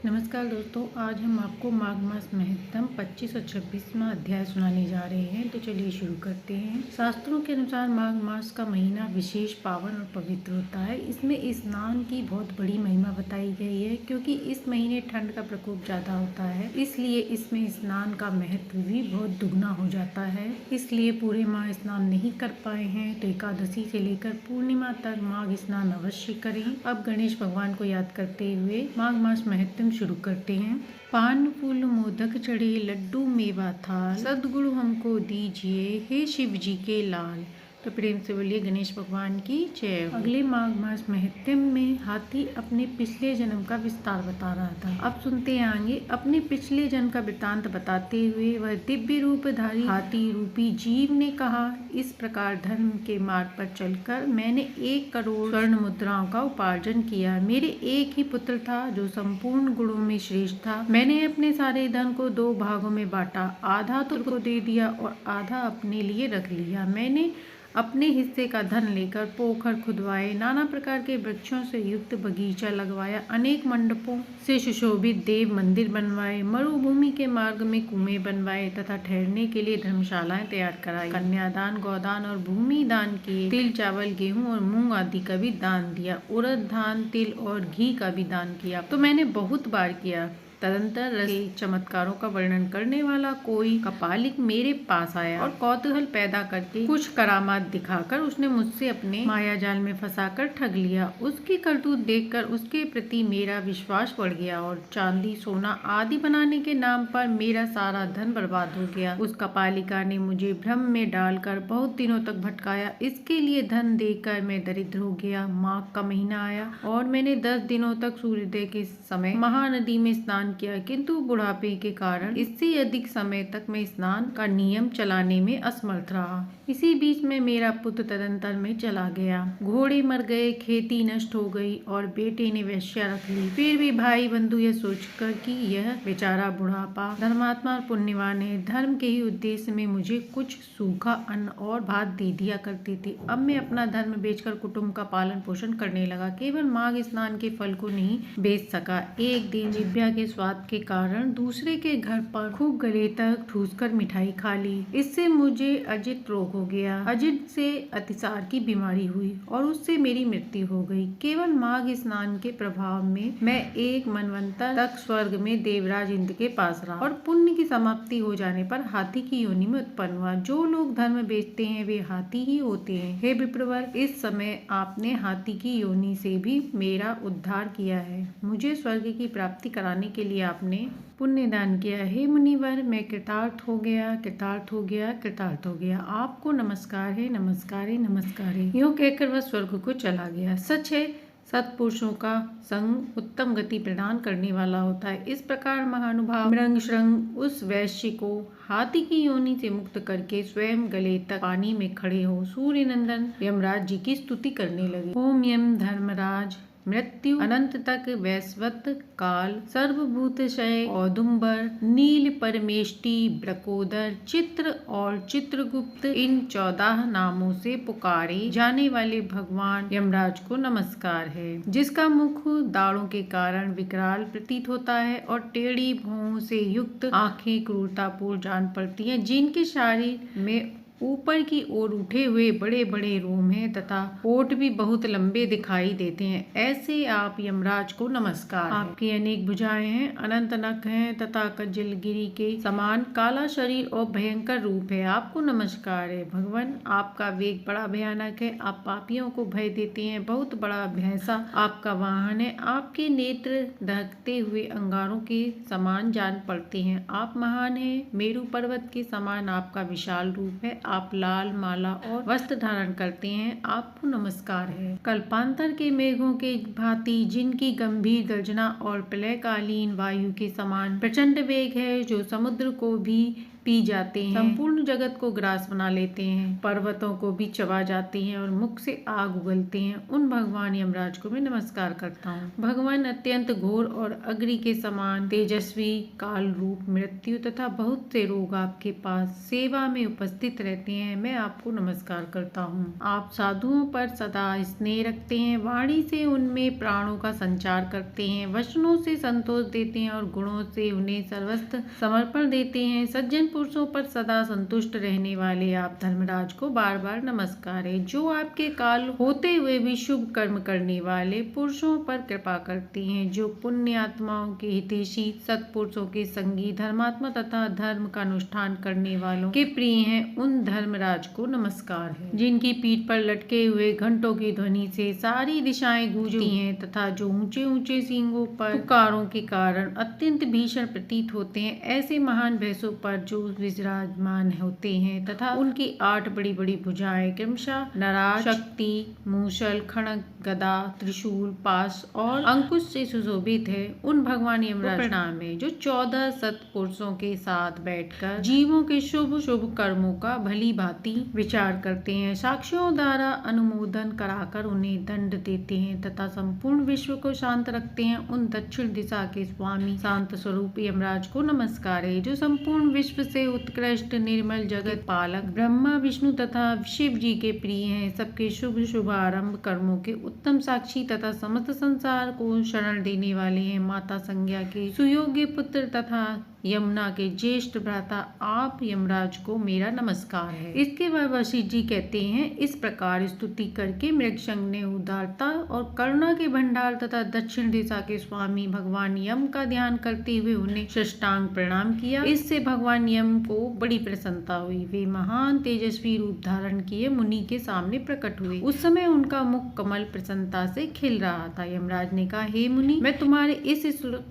नमस्कार दोस्तों, आज हम आपको माघ मास महत्तम 25 और 26वां अध्याय सुनाने जा रहे हैं। तो चलिए शुरू करते हैं। शास्त्रों के अनुसार माघ मास का महीना विशेष पावन और पवित्र होता है। इसमें स्नान की बहुत बड़ी महिमा बताई गई है, क्योंकि इस महीने ठंड का प्रकोप ज्यादा होता है, इसलिए इसमें स्नान का महत्व भी बहुत दुगना हो जाता है। इसलिए पूरे माह स्नान नहीं कर पाए हैं तो एकादशी से लेकर पूर्णिमा तक माघ स्नान अवश्य करें। अब गणेश भगवान को याद करते हुए माघ मास महत्तम शुरू करते हैं। पान फूल मोदक चढ़े, लड्डू मेवा थाल, सद्गुरु हमको दीजिए, हे शिव जी के लाल। तो प्रेम से बोलिए गणेश भगवान की जय। अगले माघ मास महत्तम में हाथी अपने पिछले जन्म का विस्तार बता रहा था। अब सुनते हैं आगे। अपने पिछले जन्म का वृतांत बताते हुए वह दिव्य रूपधारी हाथी रूपी जीव ने कहा, इस प्रकार धर्म के मार्ग पर चलकर मैंने 1 करोड़ स्वर्ण मुद्राओं का उपार्जन किया। मेरे एक ही पुत्र था जो संपूर्ण गुणों में श्रेष्ठ था। मैंने अपने सारे धन को 2 भागों में बांटा, आधा पुत्र को दे दिया और आधा अपने लिए रख लिया। मैंने अपने हिस्से का धन लेकर पोखर खुदवाए, नाना प्रकार के वृक्षों से युक्त बगीचा लगवाया, अनेक मंडपों से सुशोभित देव मंदिर बनवाए, मरुभूमि के मार्ग में कुएं बनवाए तथा ठहरने के लिए धर्मशालाएं तैयार कराई। कन्यादान, गौदान और भूमि दान किए। तिल, चावल, गेहूं और मूंग आदि का भी दान दिया। उड़द, धान, तिल और घी का भी दान किया। तो मैंने बहुत बार किया। तदंतर रस के चमत्कारों का वर्णन करने वाला कोई कपालिक मेरे पास आया और कौतूहल पैदा करके कुछ करामात दिखाकर उसने मुझसे अपने माया जाल में फंसाकर ठग लिया। उसकी करतूत देखकर उसके प्रति मेरा विश्वास बढ़ गया और चांदी, सोना आदि बनाने के नाम पर मेरा सारा धन बर्बाद हो गया। उस कपालिका ने मुझे भ्रम में डालकर बहुत दिनों तक भटकाया। इसके लिए धन देकर मैं दरिद्र हो गया। माघ का महीना आया और मैंने 10 दिनों तक सूर्योदय के समय महानदी में स्नान किया, किंतु बुढ़ापे के कारण इससे अधिक समय तक मैं स्नान का नियम चलाने में असमर्थ रहा। इसी बीच में मेरा पुत्र तदंतर में चला गया। घोड़े मर गए, खेती नष्ट हो गई और बेटे ने वेश्या रख ली। फिर भी भाई बंधु यह सोचकर कि यह बेचारा बुढ़ापा धर्मात्मा और पुण्यवान है, धर्म के ही उद्देश्य में मुझे कुछ सूखा अन्न और भात दे दिया करते थे। अब मैं अपना धर्म बेचकर कुटुंब का पालन पोषण करने लगा। केवल माघ स्नान के फल को नहीं बेच सका। एक दिन जिभ्या के स्वाद के कारण दूसरे के घर पर खूब गले तक ठूसकर मिठाई खा ली। इससे मुझे अजित रोग हो गया। अजित से अतिसार की बीमारी हुई और उससे मेरी मृत्यु हो गई। केवल माघ स्नान के प्रभाव में मैं 1 मनवंतर तक स्वर्ग में देवराज इंद्र के पास रहा और पुण्य की समाप्ति हो जाने पर हाथी की योनि में उत्पन्न हुआ। जो लोग धर्म बेचते हैं वे हाथी ही होते हैं। हे विप्रवर, इस समय आपने हाथी की योनि से भी मेरा उद्धार किया है। मुझे स्वर्ग की प्राप्ति कराने के लिए आपने पुण्य दान किया। हे मुनिवर, मैं कृतार्थ हो गया, कृतार्थ हो गया, कृतार्थ हो गया। आपको नमस्कार है, नमस्कार है, नमस्कार है। यूँ कहकर वह स्वर्ग को चला गया। सच है, सत्पुरुषों का संग उत्तम गति प्रदान करने वाला होता है। इस प्रकार महानुभाव मृंग श्रृंग उस वैश्य को हाथी की योनि से मुक्त करके स्वयं गले तक पानी में खड़े हो सूर्य नंदन यमराज जी की स्तुति करने लगे। ओम यम धर्मराज मृत्यु अनंत तक वैश्वत काल सर्वभूतशय औदुंबर नील परमेष्टि ब्रकोदर चित्र और चित्रगुप्त इन 14 नामों से पुकारे जाने वाले भगवान यमराज को नमस्कार है, जिसका मुख दाढ़ों के कारण विकराल प्रतीत होता है और टेढ़ी भौं से युक्त आंखें क्रूरतापूर्ण जान पड़ती हैं, जिनके शरीर में ऊपर की ओर उठे हुए बड़े बड़े रोम हैं तथा ओठ भी बहुत लंबे दिखाई देते हैं। ऐसे आप यमराज को नमस्कार। आपकी अनेक भुजाएं हैं, अनंत नख हैं तथा कजलगिरी के समान काला शरीर और भयंकर रूप है। आपको नमस्कार है। भगवान, आपका वेग बड़ा भयानक है। आप पापियों को भय देते हैं। बहुत बड़ा भैंसा आपका वाहन है। आपके नेत्र दहकते हुए अंगारों के समान जान पड़ते हैं। आप महान हैं। मेरु पर्वत के समान आपका विशाल रूप है। आप लाल माला और वस्त्र धारण करते हैं। आपको नमस्कार है। कल्पांतर के मेघों के भांति जिनकी गंभीर गर्जना और प्रलयकालीन वायु के समान प्रचंड वेग है, जो समुद्र को भी पी जाते हैं, संपूर्ण जगत को ग्रास बना लेते हैं, पर्वतों को भी चबा जाते हैं और मुख से आग उगलते हैं, उन भगवान यमराज को मैं नमस्कार करता हूँ। भगवान अत्यंत घोर और अग्नि के समान तेजस्वी, काल रूप, मृत्यु तथा बहुत से रोग आपके पास सेवा में उपस्थित रहते हैं, मैं आपको नमस्कार करता हूँ। आप साधुओं पर सदा स्नेह रखते हैं, वाणी से उनमें प्राणों का संचार करते हैं, वचनों से संतोष देते हैं और गुणों से उन्हें सर्वस्व समर्पण देते हैं। सज्जन पुरुषों पर सदा संतुष्ट रहने वाले आप धर्मराज को बार बार नमस्कार है, जो आपके काल होते हुए भी शुभ कर्म करने वाले पुरुषों पर कृपा करते हैं, जो पुण्य आत्माओं के हितैषी, सत्पुरुषों के संगी, धर्मात्मा तथा धर्म का अनुष्ठान करने वालों के प्रिय हैं, उन धर्मराज को नमस्कार है, जिनकी पीठ पर लटके हुए घंटों की ध्वनि से सारी दिशाएं गूंजती हैं तथा जो ऊंचे ऊंचे सींगों पर पुकारों के कारण अत्यंत भीषण प्रतीत होते हैं, ऐसे महान भैंसों पर जो विराजमान होते हैं तथा उनकी 8 बड़ी बड़ी भुजाएं क्रमशः नराज, शक्ति, मूषल, खड्ग, गदा, त्रिशूल, पाश और अंकुश से सुशोभित है, उन भगवान यमराज को प्रणाम है, जो 14 सत्पुरुषों के साथ बैठकर जीवों के शुभ शुभ कर्मों का भली भांति विचार करते हैं, साक्षियों द्वारा अनुमोदन कराकर उन्हें दंड देते हैं तथा संपूर्ण विश्व को शांत रखते हैं, उन दक्षिण दिशा के स्वामी शांत स्वरूप यमराज को नमस्कार है, जो संपूर्ण विश्व से उत्कृष्ट निर्मल जगत पालक ब्रह्मा, विष्णु तथा शिव जी के प्रिय हैं, सबके शुभ शुभारंभ कर्मों के उत्तम साक्षी तथा समस्त संसार को शरण देने वाले हैं, माता संज्ञा के सुयोग्य पुत्र तथा यमुना के ज्येष्ठ भ्राता आप यमराज को मेरा नमस्कार है। इसके बाद वशिष्ठ जी कहते हैं, इस प्रकार स्तुति करके मृगशंग ने उदारता और करुणा के भंडार तथा दक्षिण दिशा के स्वामी भगवान यम का ध्यान करते हुए उन्हें साष्टांग प्रणाम किया। इससे भगवान यम को बड़ी प्रसन्नता हुई, वे महान तेजस्वी रूप धारण किए मुनि के सामने प्रकट हुए। उस समय उनका मुख कमल प्रसन्नता से खिल रहा था। यमराज ने कहा, हे मुनि, मैं तुम्हारे इस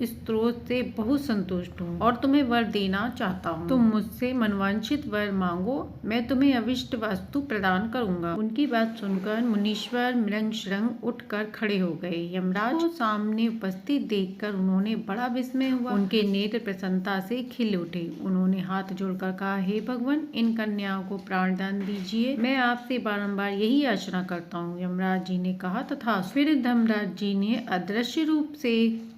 स्त्रोत से बहुत संतुष्ट हूँ और तुम्हें वर देना चाहता हूँ। तुम मुझसे मनवांछित वर मांगो, मैं तुम्हें अविष्ट वस्तु प्रदान करूंगा। उनकी बात सुनकर मुनीश्वर मृगशृंग उठकर खड़े हो गए। यमराज को सामने उपस्थित देखकर उन्होंने बड़ा विस्मय हुआ, उनके नेत्र प्रसन्नता से खिल उठे। उन्होंने हाथ जोड़कर कहा, हे भगवान, इन कन्याओं को प्राणदान दीजिए, मैं आपसे बारंबार यही याचना करता हूँ। यमराज जी ने कहा, तथा फिर धर्मराज जी ने अदृश्य रूप से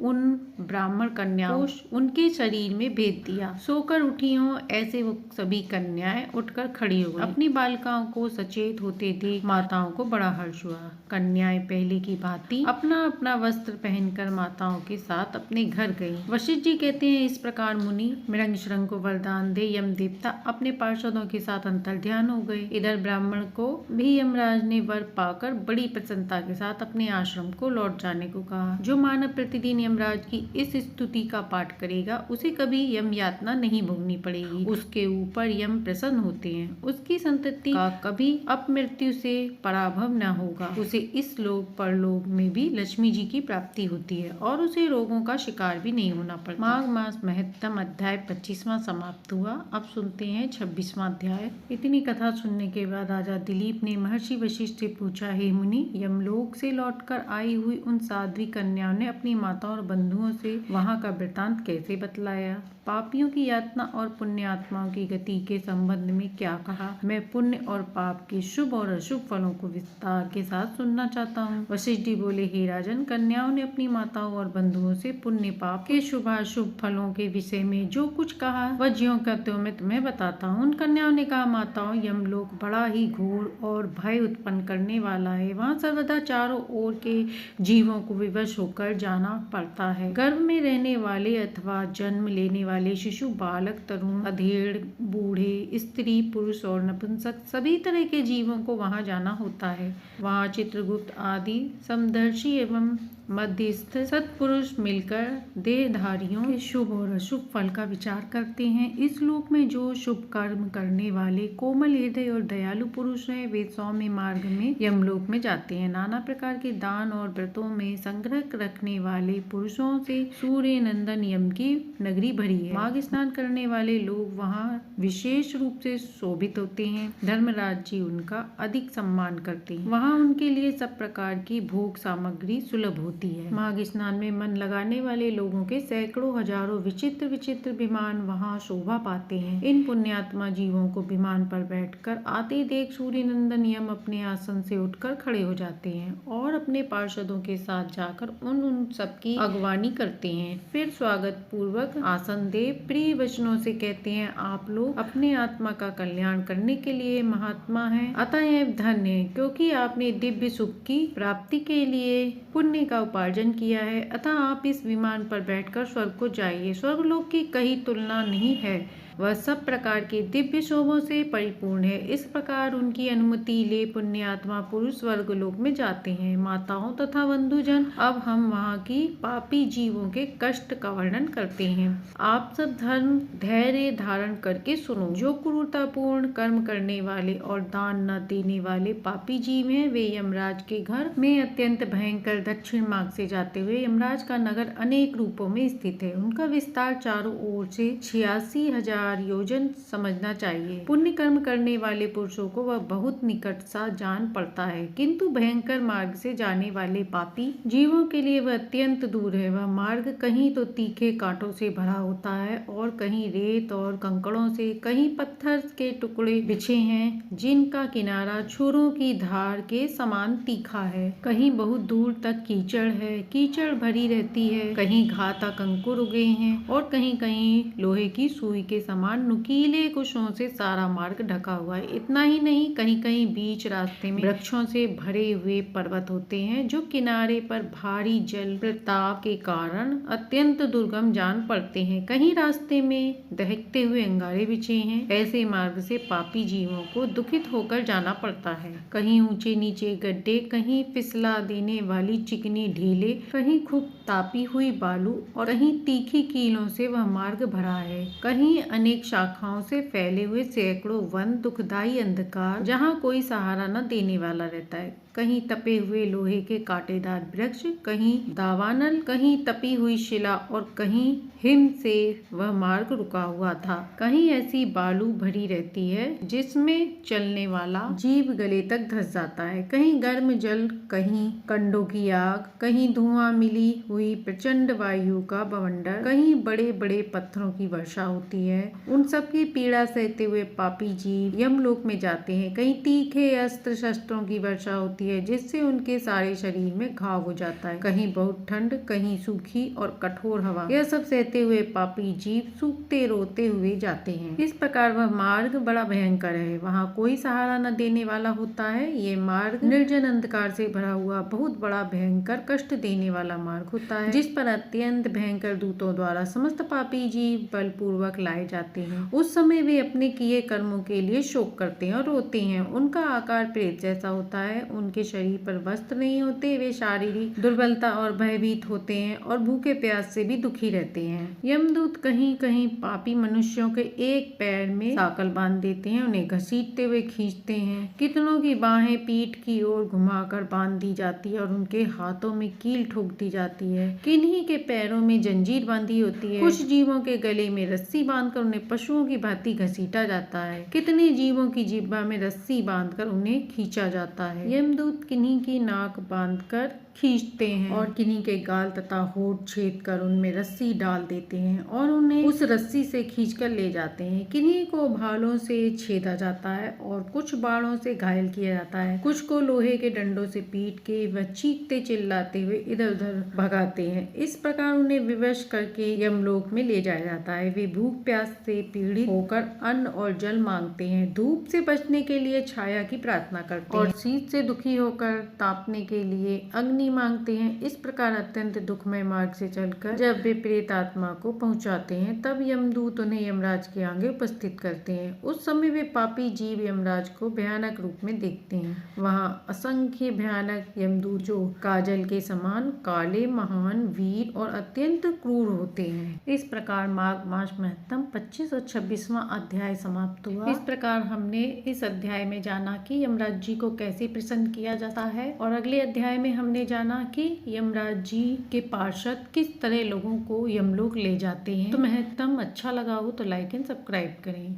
उन ब्राह्मण कन्याओं को उनके शरीर में भेद दिया। सोकर उठी हों ऐसे वो सभी कन्याएं उठकर खड़ी हो गईं। अपनी बालिकाओं को सचेत होते देख माताओं को बड़ा हर्ष हुआ। कन्याएं पहले की भांति अपना अपना वस्त्र पहनकर माताओं के साथ अपने घर गईं। वशिष्ठ जी कहते हैं, इस प्रकार मुनि मृगशृंग को वरदान दे यम देवता अपने पार्षदों के साथ अंतर्ध्यान हो गए। इधर ब्राह्मण को भी यमराज ने वर पाकर बड़ी प्रसन्नता के साथ अपने आश्रम को लौट जाने को कहा। जो मानव प्रतिदिन यमराज की इस स्तुति का पाठ करेगा, उसे कभी यम यातना नहीं भोगनी पड़ेगी। उसके ऊपर यम प्रसन्न होते हैं, उसकी संतति का कभी अपमृत्यु से पराभव न होगा। उसे इस लोक परलोक में भी लक्ष्मी जी की प्राप्ति होती है और उसे रोगों का शिकार भी नहीं होना पड़ता। माघ मास महत्तम अध्याय 25वां समाप्त हुआ। अब सुनते हैं 26वां अध्याय। इतनी कथा सुनने के बाद राजा दिलीप ने महर्षि वशिष्ठ से पूछा, हे मुनि, यमलोक से लौटकर आई हुई उन साध्वी कन्याओं ने अपनी माताओं और बंधुओं से वहां का वृतांत कैसे बतलाया? पापियों की यातना और पुण्य आत्माओं की गति के संबंध में क्या कहा? मैं पुण्य और पाप के शुभ और अशुभ फलों को विस्तार के साथ सुनना चाहता हूँ। वशिष्ठ जी बोले, हे राजन, कन्याओं ने अपनी माताओं और बंधुओं से पुण्य पाप के शुभाशुभ फलों के विषय में जो कुछ कहा वह ज्यों का त्यों मैं तुम्हें बताता हूँ। उन कन्याओं ने कहा, माताओं, यमलोक बड़ा ही घोर और भय उत्पन्न करने वाला है। वहाँ सर्वदा चारों ओर के जीवों को विवश होकर जाना पड़ता है। गर्भ में रहने वाले अथवा जन्म लेने वाले शिशु, बालक, तरुण, अधेड़, बूढ़े, स्त्री, पुरुष और नपुंसक सभी तरह के जीवों को वहां जाना होता है। वहां चित्रगुप्त आदि समदर्शी एवं मध्यस्थ सत्पुरुष मिलकर देहधारियों के शुभ और अशुभ फल का विचार करते हैं। इस लोक में जो शुभ कर्म करने वाले कोमल हृदय और दयालु पुरुष हैं, वे सौम्य मार्ग में यमलोक में जाते हैं। नाना प्रकार के दान और व्रतों में संग्रह रखने वाले पुरुषों से सूर्य नंदन यम की नगरी भरी है। माघ स्नान करने वाले लोग वहाँ विशेष रूप से शोभित होते हैं। धर्मराज जी उनका अधिक सम्मान करते हैं। वहाँ उनके लिए सब प्रकार की भोग सामग्री सुलभ होती होती है। माघ स्नान में मन लगाने वाले लोगों के सैकड़ों हजारों विचित्र विचित्र विमान वहाँ शोभा पाते हैं। इन पुण्यात्मा जीवों को विमान पर बैठकर आते देख सूर्य नंदन यम अपने आसन से उठकर खड़े हो जाते हैं और अपने पार्षदों के साथ जाकर उन सबकी अगवानी करते हैं। फिर स्वागत पूर्वक आसन दे प्रिय वचनों से कहते हैं, आप लोग अपने आत्मा का कल्याण करने के लिए महात्मा हैं, अतएव धन्य है, क्योंकि आपने दिव्य सुख की प्राप्ति के लिए पुण्य का उपार्जन किया है। अतः आप इस विमान पर बैठकर स्वर्ग को जाइए। स्वर्गलोक की कहीं तुलना नहीं है, वह सब प्रकार के दिव्य शोभों से परिपूर्ण है। इस प्रकार उनकी अनुमति ले पुण्यात्मा पुरुष स्वर्गलोक में जाते हैं। माताओं तथा बंधुजन, अब हम वहाँ की पापी जीवों के कष्ट का वर्णन करते हैं। आप सब धर्म धैर्य धारण करके सुनो। जो क्रूरतापूर्ण कर्म करने वाले और दान न देने वाले पापी जीव हैं, वे यमराज के घर में अत्यंत भयंकर दक्षिण मार्ग से जाते हुए यमराज का नगर अनेक रूपों में स्थित है। उनका विस्तार चारों ओर से 86,000 योजन समझना चाहिए। पुण्य कर्म करने वाले पुरुषों को वह बहुत निकट सा जान पड़ता है, किंतु भयंकर मार्ग से जाने वाले पापी जीवों के लिए वह अत्यंत दूर है। वह मार्ग कहीं तो तीखे कांटों से भरा होता है और कहीं रेत और कंकड़ों से, कहीं पत्थर के टुकड़े बिछे हैं जिनका किनारा छुरों की धार के समान तीखा है। कहीं बहुत दूर तक कीचड़ है, कीचड़ भरी रहती है, कहीं घाता कंकुर उगे हैं और कहीं कहीं लोहे की सुई के समान नुकीले कुशों से सारा मार्ग ढका हुआ है। इतना ही नहीं, कहीं कहीं बीच रास्ते में वृक्षों से भरे हुए पर्वत होते हैं जो किनारे पर भारी जल प्रताप के कारण अत्यंत दुर्गम जान पड़ते हैं। कहीं रास्ते में दहकते हुए अंगारे बिछे हैं। ऐसे मार्ग से पापी जीवों को दुखित होकर जाना पड़ता है। कहीं ऊंचे नीचे गड्ढे, कहीं फिसला देने वाली चिकनी ढीले, कहीं खूब तापी हुई बालू और कहीं तीखी कीलों से वह मार्ग भरा है। कहीं अनेक शाखाओं से फैले हुए सैकड़ों वन, दुखदाई अंधकार जहाँ कोई सहारा न देने वाला रहता है। कहीं तपे हुए लोहे के कांटेदार वृक्ष, कहीं दावानल, कहीं तपी हुई शिला और कहीं हिम से वह मार्ग रुका हुआ था। कहीं ऐसी बालू भरी रहती है जिसमें चलने वाला जीव गले तक धंस जाता है। कहीं गर्म जल, कहीं कंडों की आग, कहीं धुआं मिली हुई प्रचंड वायु का बवंडर, कहीं बड़े बड़े पत्थरों की वर्षा होती है। उन सब की पीड़ा सहते हुए पापी जीव यमलोक में जाते हैं। कहीं तीखे अस्त्र शस्त्रों की वर्षा होती है जिससे उनके सारे शरीर में घाव हो जाता है। कहीं बहुत ठंड, कहीं सूखी और कठोर हवा, यह सब सहते हुए पापी जीव सूखते रोते हुए जाते हैं। इस प्रकार वह मार्ग बड़ा भयंकर है। वहाँ कोई सहारा न देने वाला होता है। ये मार्ग निर्जन अंधकार से भरा हुआ बहुत बड़ा भयंकर कष्ट देने वाला मार्ग होता है, जिस पर अत्यंत भयंकर दूतों द्वारा समस्त पापी जीव बलपूर्वक लाए जाते हैं। उस समय वे अपने किए कर्मों के लिए शोक करते हैं और रोते हैं। उनका आकार प्रेत जैसा होता है। उनके शरीर पर वस्त्र नहीं होते। वे शारीरिक दुर्बलता और भयभीत होते हैं और भूखे प्यास से भी दुखी रहते हैं। यमदूत कहीं कहीं पापी मनुष्यों के एक पैर में साकल बांध देते हैं, उन्हें घसीटते हुए खींचते हैं। कितनों की बाहें पीठ की ओर घुमाकर बांध दी जाती है और उनके हाथों में कील ठोक दी जाती है। किन्हीं के पैरों में जंजीर बांधी होती है। कुछ जीवों के गले में रस्सी बांधकर उन्हें पशुओं की भांति घसीटा जाता है। कितने जीवों की जिह्वा में रस्सी बांधकर उन्हें खींचा जाता है। यमदूत किन्हीं की नाक बांधकर खींचते हैं और किन्हीं के गाल तथा होठ छेद कर उनमें रस्सी डाल देते हैं और उन्हें उस रस्सी से खींचकर ले जाते हैं। किन्हीं को भालों से छेदा जाता है और कुछ बाणों से घायल किया जाता है। कुछ को लोहे के डंडों से पीट के वह चीखते चिल्लाते हुए इधर उधर भगाते हैं। इस प्रकार उन्हें विवश करके यमलोक में ले जाया जाता है। वे भूख प्यास से पीड़ित होकर अन्न और जल मांगते हैं। धूप से बचने के लिए छाया की प्रार्थना करते हैं और शीत से दुखी होकर तापने के लिए अग्नि मांगते हैं। इस प्रकार अत्यंत दुखमय मार्ग से चलकर जब वे प्रेत आत्मा को पहुंचाते हैं, तब यमदूत उन्हें यमराज के आगे उपस्थित करते हैं। उस समय वे पापी जीव यमराज को भयानक रूप में देखते हैं। वहाँ असंख्य भयानक यमदूत जो काजल के समान काले, महान, वीर और अत्यंत क्रूर होते हैं। इस प्रकार माघ मास महत्तम 25 और 26वां अध्याय समाप्त हुआ। इस प्रकार हमने इस अध्याय में जाना कि यमराज जी को कैसे प्रसन्न किया जाता है और अगले अध्याय में हमने जाना कि यमराज जी के पार्षद किस तरह लोगों को यमलोक ले जाते हैं। तो महत्तम अच्छा लगा हो तो लाइक एंड सब्सक्राइब करें।